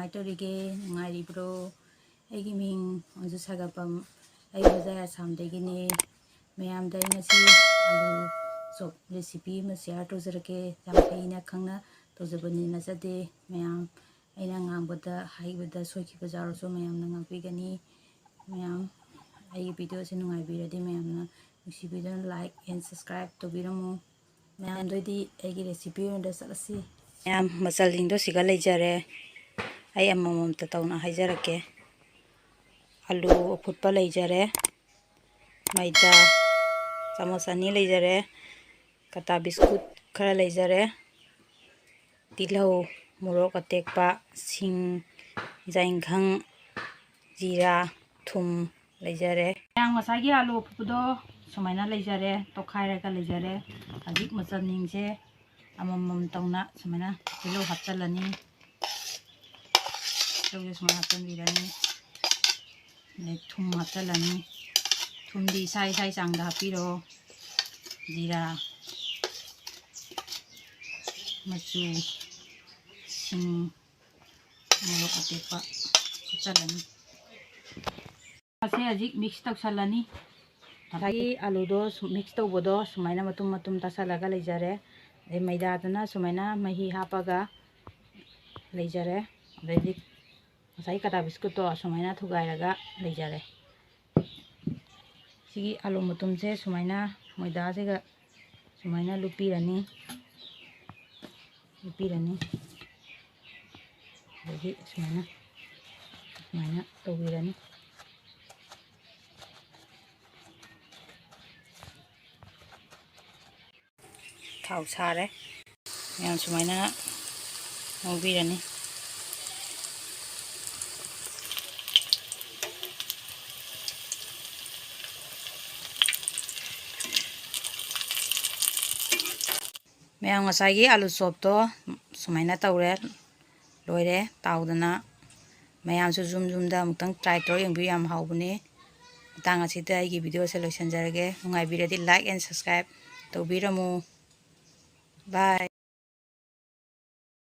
ꯀꯃꯥꯏ ꯇꯧꯔꯤꯒꯦ ꯅꯨꯡꯉꯥꯏꯔꯤꯕ꯭ꯔꯣ ꯑꯩꯒꯤ ꯃꯤꯡ ꯑꯣꯖꯨ ꯁꯥꯒꯥꯄꯝ ꯑꯩ ꯕꯖꯥꯔ ꯑꯁꯥꯝꯗꯒꯤꯅꯦ ꯃꯌꯥꯝꯗ ꯑꯩ ꯉꯁꯤ ꯑꯂꯨ ꯆꯣꯞ ꯔꯦꯁꯤꯄꯤ ꯑꯃ ꯁꯦꯌꯔ ꯇꯧꯖꯔꯛꯀꯦ ꯌꯥꯝ ꯍꯩꯅ ꯈꯪꯅ ꯇꯧꯖꯕꯅꯤ ꯅꯠꯆꯗꯦ ꯃꯌꯥꯝ ꯑꯩꯅ ꯉꯥꯡꯕꯗ ꯍꯩꯕꯗ ꯁꯣꯏꯈꯤꯕ ꯌꯥꯎꯔꯁꯨ ꯃꯌꯥꯝꯅ ꯉꯥꯛꯄꯤꯒꯅꯤ ꯃꯌꯥꯝ ꯑꯩꯒꯤ ꯚꯤꯗꯤꯑꯣꯁꯦ ꯅꯨꯡꯉꯥꯏꯕꯤꯔꯗꯤ ꯃꯌꯥꯝꯅ ꯅꯨꯡꯁꯤꯕꯤꯗꯨꯅ ꯂꯥꯏꯛ ꯑꯦꯟ ꯁꯕꯁꯀ꯭ꯔꯥꯏꯕ ꯇꯧꯕꯤꯔꯝꯃꯨ ꯃꯌꯥꯝꯗꯩꯗꯤ ꯑꯩꯒꯤ ꯔꯦꯁꯤꯄꯤ ꯑꯣꯏꯅ ꯆꯠꯂꯁꯤ ꯃꯌꯥꯝ ꯃꯆꯜꯁꯤꯡꯗꯣ ꯁꯤꯒ ꯂꯩꯖꯔꯦ ꯑꯩ ꯑꯃꯃꯝꯇ ꯇꯧꯅ ꯍꯥꯏꯖꯔꯛꯀꯦ ꯑꯂꯨ ꯑꯐꯨꯠꯄ ꯂꯩꯖꯔꯦ ꯃꯩꯗꯥ ꯆꯥꯃꯁ 2 ꯂꯩꯖꯔꯦ ꯀꯇꯥ ꯕꯤꯁꯀꯨꯠ ꯈꯔ ꯂꯩꯖꯔꯦ ꯇꯤꯜꯍꯧ ꯃꯣꯔꯣꯛ ꯑꯇꯦꯛꯄ ꯁꯤꯡ ꯖꯥꯏꯟꯈꯪ ꯖꯤꯔꯥ ꯊꯨꯝ ꯂꯩꯖꯔꯦ ꯃꯌꯥꯝ ꯉꯁꯥꯏꯒꯤ ꯑꯂꯨ ꯑꯐꯨꯠꯄꯗꯣ ꯁꯨꯃꯥꯏꯅ ꯂꯩꯖꯔꯦ ꯇꯣꯈꯥꯏꯔꯒ ꯂꯩꯖꯔꯦ ꯍꯧꯖꯤꯛ ꯃꯆꯜꯁꯤꯡꯁꯦ ꯑꯃꯃꯝ ꯇꯧꯅ ꯁꯨꯃꯥꯏꯅ ꯇꯤꯜꯍꯧ ꯍꯥꯞꯆꯤꯜꯂꯅꯤ ꯇꯤꯜꯍꯧꯁꯦ ꯁꯨꯃꯥꯏꯅ ꯍꯥꯞꯆꯤꯟꯕꯤꯔꯅꯤ ꯑꯗꯩ ꯊꯨꯝ ꯍꯥꯞꯆꯤꯜꯂꯅꯤ ꯊꯨꯝꯗꯤ ꯏꯁꯥ ꯆꯥꯡꯗ ꯍꯥꯞꯄꯤꯔꯣ ꯖꯤꯔꯥ ꯃꯆꯨ ꯁꯤꯡ ꯃꯣꯔꯣꯛ ꯑꯇꯦꯛꯄ ꯍꯥꯞꯆꯤꯜꯂꯅꯤ ꯍꯧꯖꯤꯛ ꯃꯤꯛꯁ ꯇꯧꯁꯜꯂꯅꯤ ꯉꯁꯥꯏꯒꯤ ꯑꯂꯨꯗꯣ ꯃꯤꯛꯁ ꯇꯧꯕꯗꯣ ꯁꯨꯃꯥꯏꯅ ꯃꯇꯨꯝ ꯃꯇꯨꯝ ꯇꯥꯁꯜꯂꯒ ꯂꯩꯖꯔꯦ ꯑꯗꯩ ꯃꯩꯗꯥꯗꯨꯅ ꯁꯨꯃꯥꯏꯅ ꯃꯍꯤ ꯍꯥꯞꯄꯒ ꯂꯩꯖꯔꯦ ꯑꯗꯩꯗꯤ ꯉꯁꯥꯏ ꯀꯇꯥ ꯕꯤꯁꯀꯨꯠꯇꯣ ꯁꯨꯃꯥꯏꯅ ꯊꯨꯒꯥꯏꯔꯒ ꯂꯩꯖꯔꯦ ꯁꯤꯒꯤ ꯑꯂꯨ ꯃꯇꯨꯝꯁꯦ ꯁꯨꯃꯥꯏꯅ ꯃꯣꯏꯗꯥꯁꯤꯒ ꯁꯨꯃꯥꯏꯅ ꯂꯨꯞꯄꯤꯔꯅꯤ ꯑꯗꯒꯤ ꯁꯨꯃꯥꯏꯅ ꯇꯧꯕꯤꯔꯅꯤ ꯊꯥꯎ ꯁꯥꯔꯦ ꯃꯌꯥꯝ ꯁꯨꯃꯥꯏꯅ ꯉꯧꯕꯤꯔꯅꯤ ꯃꯌꯥꯝ ꯉꯁꯥꯏꯒꯤ ꯑꯂꯨ ꯆꯣꯞꯇꯣ ꯁꯨꯃꯥꯏꯅ ꯇꯧꯔꯦ ꯂꯣꯏꯔꯦ ꯇꯥꯎꯗꯅ ꯃꯌꯥꯝꯁꯨ ꯌꯨꯝꯗ ꯑꯃꯨꯛꯇꯪ ꯇ꯭ꯔꯥꯏ ꯇꯧꯔ ꯌꯦꯡꯕꯤꯌꯨ ꯌꯥꯝ ꯍꯥꯎꯕꯅꯤ ꯃꯇꯥꯡ ꯑꯁꯤꯗ ꯑꯩꯒꯤ ꯚꯤꯗꯤꯑꯣꯁꯦ ꯂꯣꯏꯁꯤꯟꯖꯔꯒꯦ ꯅꯨꯡꯉꯥꯏꯕꯤꯔꯗꯤ ꯂꯥꯏꯛ ꯑꯦꯟ ꯁꯕꯁꯀ꯭ꯔꯥꯏꯕ ꯇꯧꯕꯤꯔꯝꯃꯨ ꯕꯥꯏ